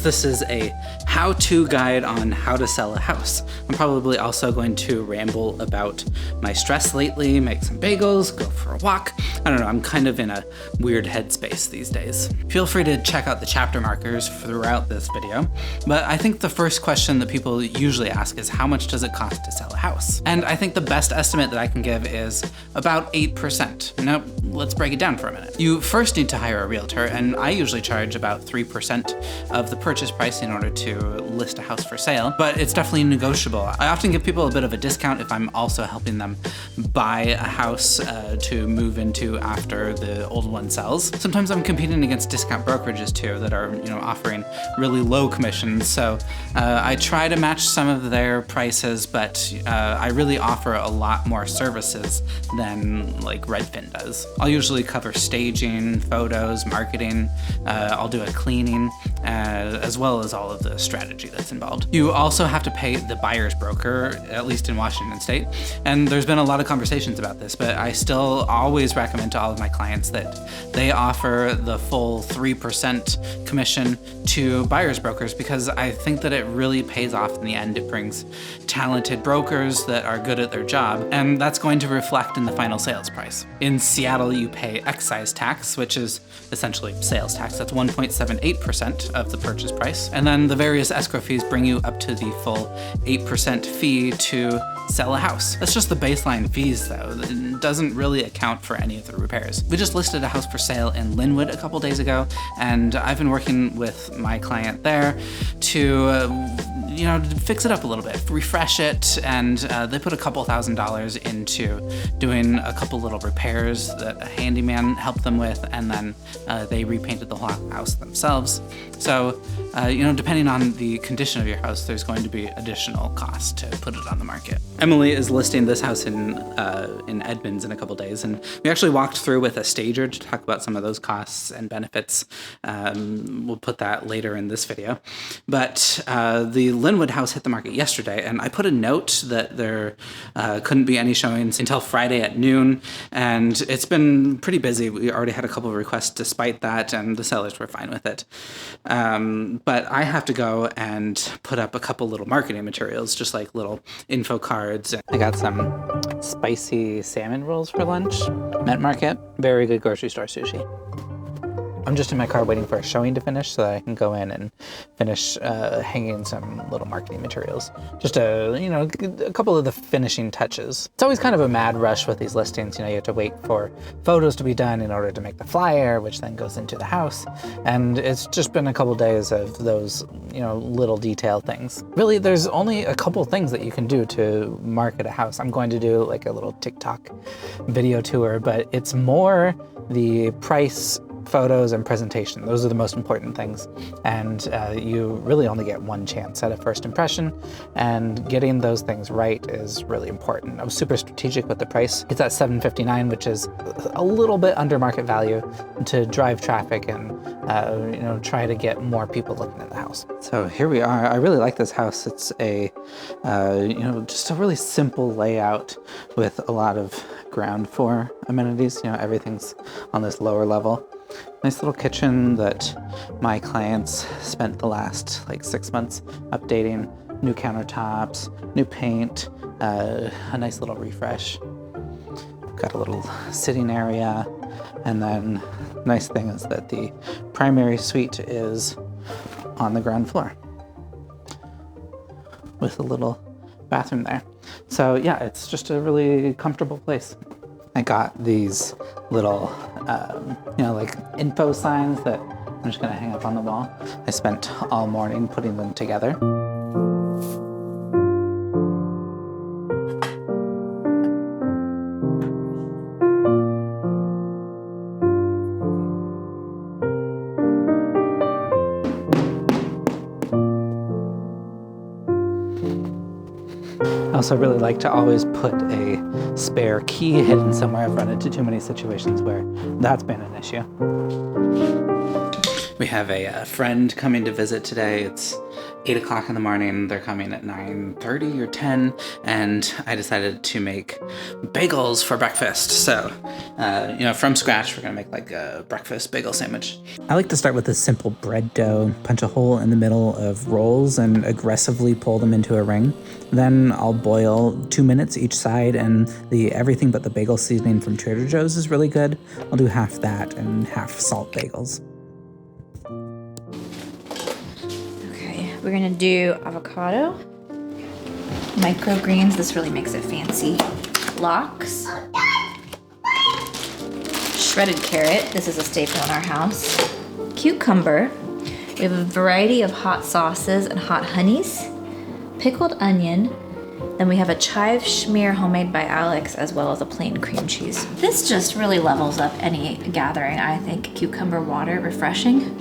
this is a how-to guide on how to sell a house. I'm probably also going to ramble about my stress lately, make some bagels, go for a walk. I don't know, I'm kind of in a weird headspace these days. Feel free to check out the chapter markers throughout this video, but I think the first question that people usually ask is how much does it cost to sell a house? And I think the best estimate that I can give is about 8%. Now, let's break it down for a minute. You first need to hire a realtor, and I usually charge about 3% of the purchase price in order to list a house for sale, but it's definitely negotiable. I often give people a bit of a discount if I'm also helping them buy a house to move into after the old one sells. Sometimes I'm competing against discount brokerages too that are, offering really low commissions. So I try to match some of their prices, but I really offer a lot more services than like Redfin does. I'll usually cover staging, photos, marketing. I'll do a cleaning, as well as all of the strategy that's involved. You also have to pay the buyer's broker, at least in Washington State. And there's been a lot of conversations about this, but I still always recommend to all of my clients that they offer the full 3% commission to buyer's brokers, because I think that it really pays off in the end. It brings talented brokers that are good at their job, and that's going to reflect in the final sales price. In Seattle, you pay excise tax, which is essentially sales tax. That's 1.78% of the purchase price. And then the various escrow fees bring you up to the full 8% fee to sell a house. That's just the baseline fees though. It doesn't really account for any of the repairs. We just listed a house for sale in Linwood a couple days ago, and I've been working with my client there to fix it up a little bit, refresh it, and they put a couple $1,000s into doing a couple little repairs that a handyman helped them with, and then they repainted the whole house themselves. So, depending on the condition of your house, there's going to be additional cost to put it on the market. Emily is listing this house in Edmonds in a couple days, and we actually walked through with a stager to talk about some of those costs and benefits. We'll put that later in this video. But the Linwood house hit the market yesterday, and I put a note that there couldn't be any showings until Friday at noon, and it's been pretty busy. We already had a couple of requests despite that, and the sellers were fine with it. But I have to go and put up a couple little marketing materials, just like little info cards. I got some spicy salmon rolls for lunch. Met Market, very good grocery store sushi. I'm just in my car waiting for a showing to finish so that I can go in and finish hanging some little marketing materials. Just a couple of the finishing touches. It's always kind of a mad rush with these listings. You have to wait for photos to be done in order to make the flyer, which then goes into the house. And it's just been a couple days of those, little detail things. Really, there's only a couple things that you can do to market a house. I'm going to do like a little TikTok video tour, but it's more the price, photos, and presentation. Those are the most important things, and you really only get one chance at a first impression, and getting those things right is really important. I was super strategic with the price. It's at $759, which is a little bit under market value, to drive traffic and try to get more people looking at the house. So here we are. I really like this house. It's a just a really simple layout with a lot of ground floor amenities. Everything's on this lower level. Nice little kitchen that my clients spent the last 6 months updating. New countertops, new paint, a nice little refresh. Got a little sitting area, and then nice thing is that the primary suite is on the ground floor with a little bathroom there. So yeah, it's just a really comfortable place. I got these little, info signs that I'm just gonna hang up on the wall. I spent all morning putting them together. I also really like to always put a spare key hidden somewhere. I've run into too many situations where that's been an issue. We have a friend coming to visit today. It's 8 o'clock in the morning. They're coming at 9:30 or 10, and I decided to make bagels for breakfast. So, from scratch, we're gonna make like a breakfast bagel sandwich. I like to start with a simple bread dough, punch a hole in the middle of rolls, and aggressively pull them into a ring. Then I'll boil 2 minutes each side, and the everything but the bagel seasoning from Trader Joe's is really good. I'll do half that and half salt bagels. We're gonna do avocado, microgreens, this really makes it fancy, lox, shredded carrot, this is a staple in our house, cucumber, we have a variety of hot sauces and hot honeys, pickled onion, then we have a chive schmear homemade by Alex, as well as a plain cream cheese. This just really levels up any gathering, I think. Cucumber water, refreshing.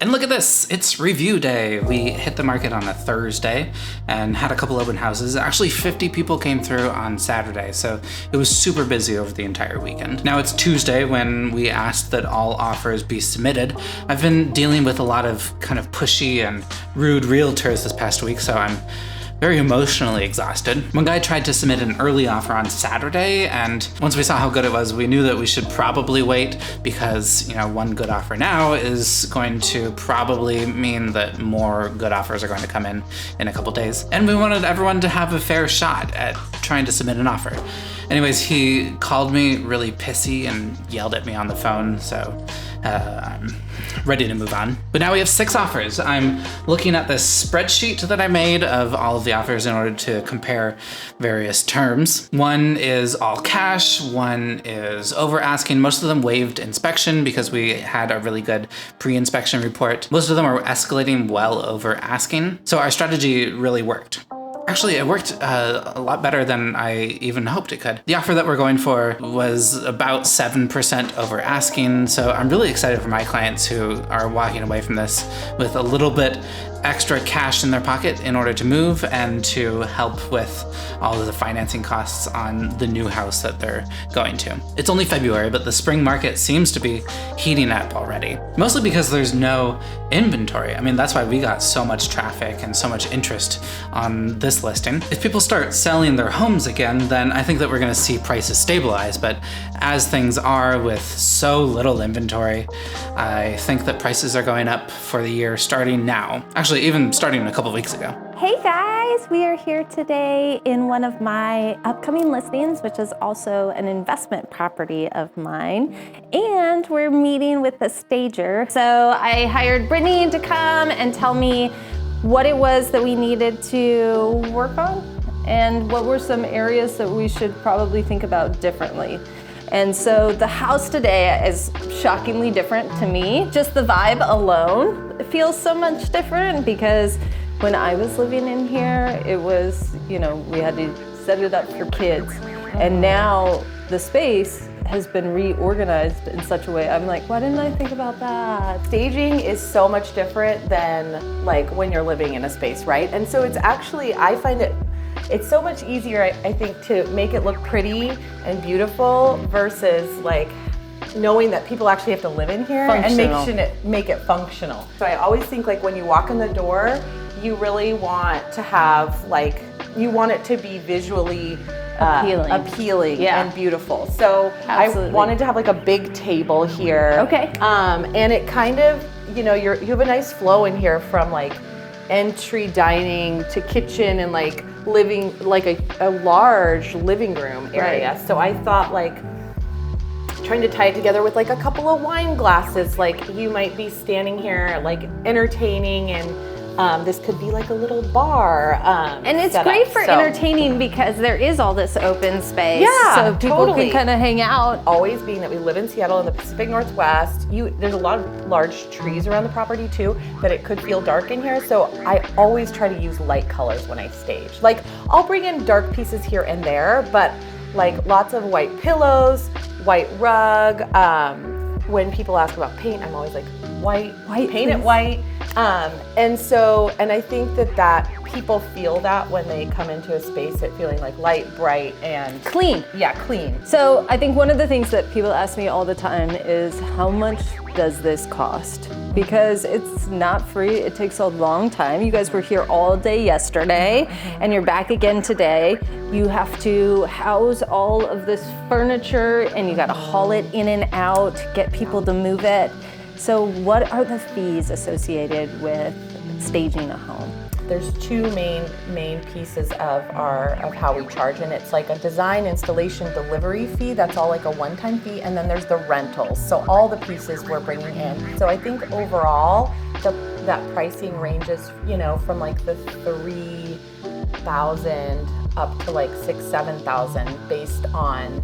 And look at this, it's review day. We hit the market on a Thursday and had a couple open houses. Actually, 50 people came through on Saturday, so it was super busy over the entire weekend. Now it's Tuesday when we asked that all offers be submitted. I've been dealing with a lot of kind of pushy and rude realtors this past week, so I'm very emotionally exhausted. One guy tried to submit an early offer on Saturday, and once we saw how good it was, we knew that we should probably wait because, one good offer now is going to probably mean that more good offers are going to come in a couple days. And we wanted everyone to have a fair shot at trying to submit an offer. Anyways, he called me really pissy and yelled at me on the phone, so I'm ready to move on. But now we have 6 offers. I'm looking at this spreadsheet that I made of all of the offers in order to compare various terms. One is all cash, one is over asking. Most of them waived inspection because we had a really good pre-inspection report. Most of them are escalating well over asking. So our strategy really worked. Actually, it worked a lot better than I even hoped it could. The offer that we're going for was about 7% over asking, so I'm really excited for my clients who are walking away from this with a little bit extra cash in their pocket in order to move and to help with all of the financing costs on the new house that they're going to. It's only February, but the spring market seems to be heating up already. Mostly because there's no inventory. I mean, that's why we got so much traffic and so much interest on this listing. If people start selling their homes again, then I think that we're gonna see prices stabilize, but as things are with so little inventory, I think that prices are going up for the year starting now. Actually, even starting a couple weeks ago. Hey guys, we are here today in one of my upcoming listings, which is also an investment property of mine. And we're meeting with the stager. So I hired Brittany to come and tell me what it was that we needed to work on and what were some areas that we should probably think about differently. And so the house today is shockingly different to me. Just the vibe alone feels so much different because when I was living in here, it was, we had to set it up for kids. And now the space has been reorganized in such a way. I'm like, why didn't I think about that? Staging is so much different than like when you're living in a space, right? And so it's actually, I find it's so much easier, I think, to make it look pretty and beautiful versus like knowing that people actually have to live in here and make it functional. So I always think like when you walk in the door, you really want to have you want it to be visually appealing and beautiful. So absolutely. I wanted to have like a big table here. Okay. And it kind of, you have a nice flow in here from like entry dining to kitchen and like living, like a large living room area. Right. So I thought like trying to tie it together with like a couple of wine glasses, like you might be standing here like entertaining and this could be like a little bar. And it's great for entertaining because there is all this open space. Yeah, so people can kind of hang out. Always being that we live in Seattle in the Pacific Northwest, there's a lot of large trees around the property too, but it could feel dark in here. So I always try to use light colors when I stage. Like I'll bring in dark pieces here and there, but like lots of white pillows, white rug. When people ask about paint, I'm always like, white, paint it white. And I think that people feel that when they come into a space, it feeling like light, bright, and Clean. Yeah, clean. So I think one of the things that people ask me all the time is, how much does this cost? Because it's not free. It takes a long time. You guys were here all day yesterday, and you're back again today. You have to house all of this furniture, and you got to haul it in and out, get people to move it. So what are the fees associated with staging a home? There's two main pieces of how we charge, and it's like a design, installation, delivery fee. That's all like a one-time fee, and then there's the rentals. So all the pieces we're bringing in. So I think overall that pricing ranges, from like the 3,000 up to like 6,000-7,000 based on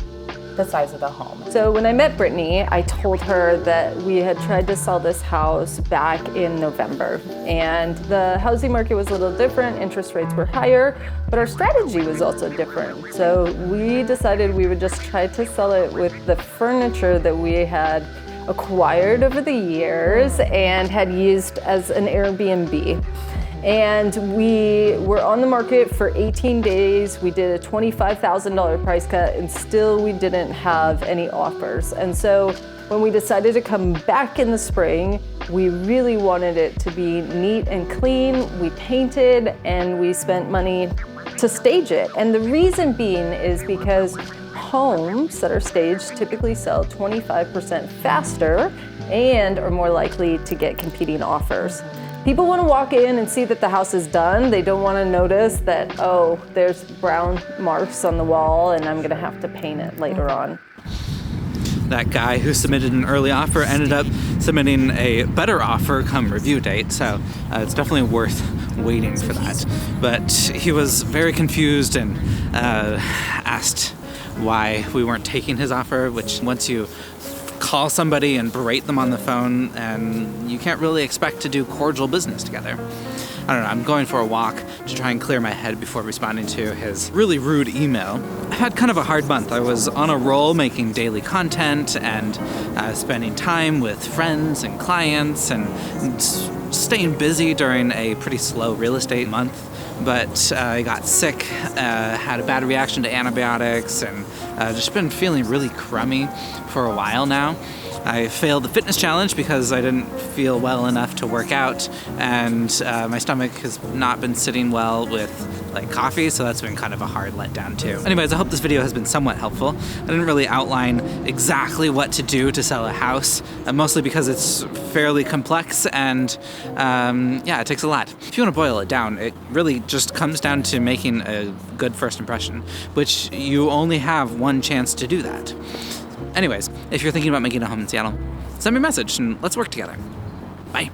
the size of the home. So when I met Brittany, I told her that we had tried to sell this house back in November, and the housing market was a little different, interest rates were higher, but our strategy was also different. So we decided we would just try to sell it with the furniture that we had acquired over the years and had used as an Airbnb. And we were on the market for 18 days. We did a $25,000 price cut, and still we didn't have any offers. And so when we decided to come back in the spring, we really wanted it to be neat and clean. We painted and we spent money to stage it. And the reason being is because homes that are staged typically sell 25% faster and are more likely to get competing offers. People want to walk in and see that the house is done. They don't want to notice that, oh, there's brown marks on the wall and I'm going to have to paint it later on. That guy who submitted an early offer ended up submitting a better offer come review date, so it's definitely worth waiting for that. But he was very confused and asked why we weren't taking his offer, which once you call somebody and berate them on the phone, and you can't really expect to do cordial business together. I don't know, I'm going for a walk to try and clear my head before responding to his really rude email. I had kind of a hard month. I was on a roll making daily content and spending time with friends and clients and staying busy during a pretty slow real estate month. But I got sick, had a bad reaction to antibiotics, and just been feeling really crummy for a while now. I failed the fitness challenge because I didn't feel well enough to work out, and my stomach has not been sitting well with like coffee, so that's been kind of a hard letdown too. Anyways, I hope this video has been somewhat helpful. I didn't really outline exactly what to do to sell a house, mostly because it's fairly complex and yeah, it takes a lot. If you want to boil it down, it really just comes down to making a good first impression, which you only have one chance to do that. Anyways, if you're thinking about making a home in Seattle, send me a message and let's work together. Bye.